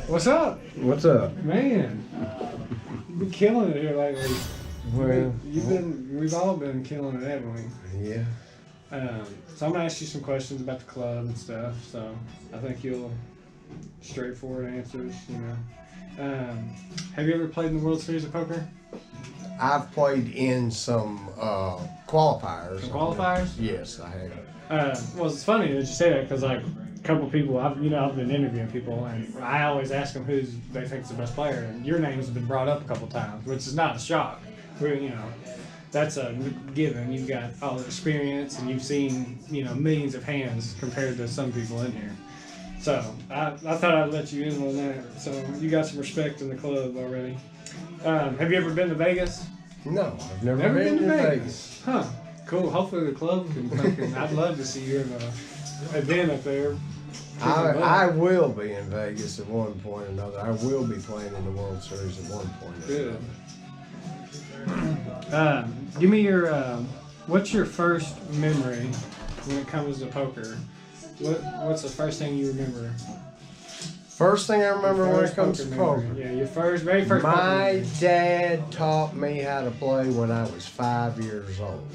What's up? What's up? Man, you've been killing it here lately. Well, We've all been killing it, haven't we? yeah. So I'm gonna ask you some questions about the club and stuff. So I think you'll straightforward answers. Have you ever played in the World Series of Poker? I've played in some qualifiers. Some qualifiers? Yes, I have. Well, it's funny that you say that because like a couple people I've been interviewing people and I always ask them who they think is the best player, and your name has been brought up a couple times, which is not a shock. That's a given. You've got all the experience and you've seen millions of hands compared to some people in here. So I thought I'd let you in on that. So you got some respect in the club already. Have you ever been to Vegas? No, I've never been to Vegas. Huh. Cool. Hopefully the club can. I'd love to see you in an event up there. I will be in Vegas at one point or another. I will be playing in the World Series at one point or another. Give me your. What's your first memory when it comes to poker? What's the first thing you remember? First thing I remember when it comes to poker. Yeah, your very first. My dad taught me how to play when I was 5 years old.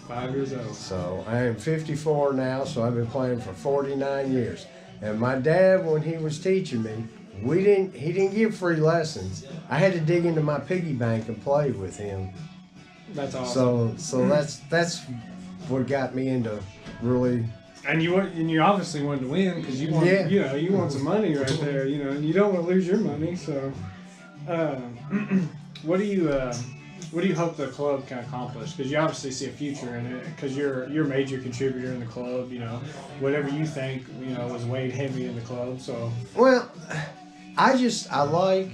5 years old. So I am 54 now, so I've been playing for 49 years. And my dad, when he was teaching me, he didn't give free lessons. I had to dig into my piggy bank and play with him. That's awesome. So that's what got me into really. And you obviously wanted to win because you want some money right there, and you don't want to lose your money. So, what do you hope the club can accomplish? Because you obviously see a future in it. Because you're a major contributor in the club. Whatever you think was weighed heavy in the club. So well, I like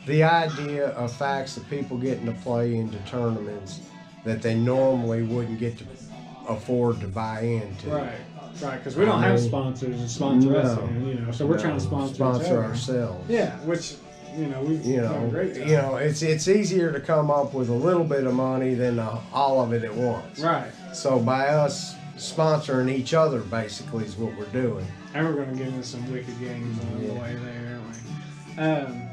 the idea of facts of people getting to play into tournaments that they normally wouldn't get to afford to buy into. Right. Because we don't have sponsors that sponsor us, so we're trying to sponsor ourselves. Yeah, which we've done a great job. It's easier to come up with a little bit of money than all of it at once. Right. So by us sponsoring each other, basically, is what we're doing. And we're going to get into some wicked games on the way there, aren't we?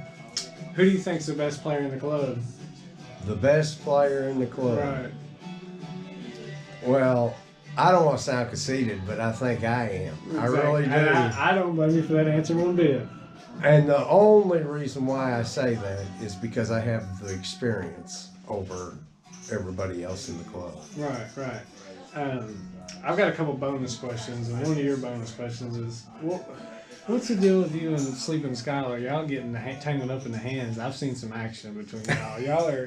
Who do you think's the best player in the club? The best player in the club. Right. Well, I don't want to sound conceited, but I think I am. Exactly. I really do. I don't blame you for that answer one bit. And the only reason why I say that is because I have the experience over everybody else in the club. Right. I've got a couple bonus questions, and one of your bonus questions is, what's the deal with you and Sleeping Skylar? Y'all getting tangled up in the hands. I've seen some action between y'all.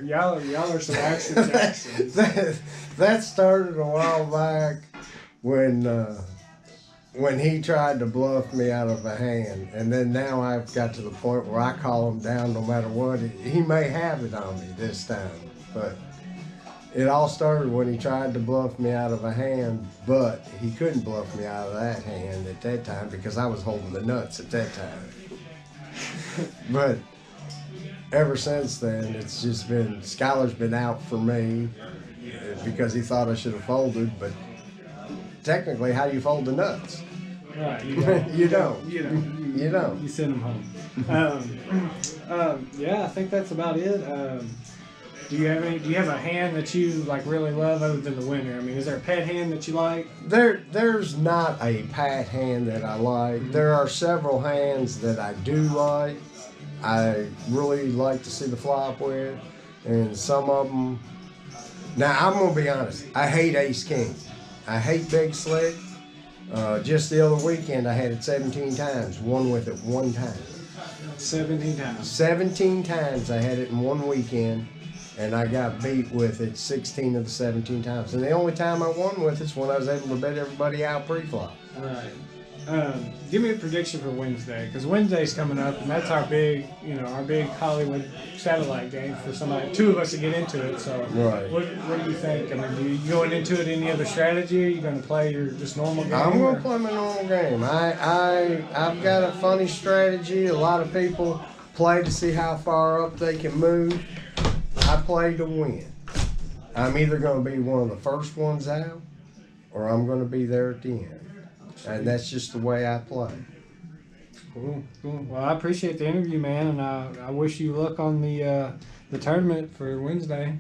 Y'all are some action Jacksons. That started a while back when he tried to bluff me out of a hand, and then now I've got to the point where I call him down no matter what. He may have it on me this time, but it all started when he tried to bluff me out of a hand, but he couldn't bluff me out of that hand at that time because I was holding the nuts at that time. But ever since then, it's just been, Skylar's been out for me because he thought I should have folded, but technically, how do you fold the nuts? Right, you don't. You don't. You send them home. Yeah, I think that's about it. Do you have a hand that you like really love other than the winner? I mean, is there a pet hand that you like? There's not a pat hand that I like. Mm-hmm. There are several hands that I do like. I really like to see the flop with, and some of them. Now I'm gonna be honest. I hate ace king. I hate big slick. Just the other weekend, I had it 17 times. Won with it one time. 17 times. 17 times I had it in one weekend. And I got beat with it 16 of the 17 times. And the only time I won with it's when I was able to bet everybody out pre-flop. Right. Give me a prediction for Wednesday, because Wednesday's coming up, and that's our big Hollywood satellite game for two of us to get into it. So, right. What do you think? I mean, are you going into it any other strategy? Are you going to play your just normal game? I'm going to play my normal game. I've got a funny strategy. A lot of people play to see how far up they can move. I play to win. I'm either going to be one of the first ones out, or I'm going to be there at the end. And that's just the way I play. Cool, cool. Well, I appreciate the interview, man, and I wish you luck on the tournament for Wednesday.